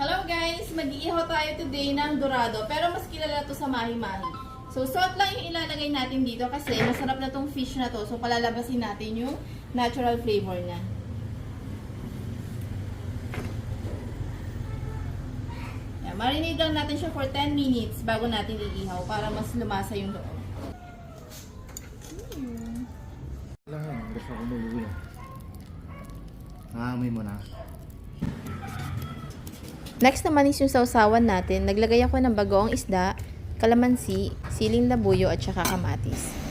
Hello guys! Mag-iihaw tayo today ng dorado, pero mas kilala to sa mahi-mahi. So salt lang yung ilalagay natin dito kasi masarap na tong fish na to. So palalabasin natin yung natural flavor niya. Yan, marinate lang natin siya for 10 minutes bago natin iihaw para mas lumasa yung loob. Lang, gusto ko muluwi. Naamoy mo na. Next naman is yung sausawan natin. Naglagay ako ng bagoong isda, kalamansi, siling labuyo at saka kamatis.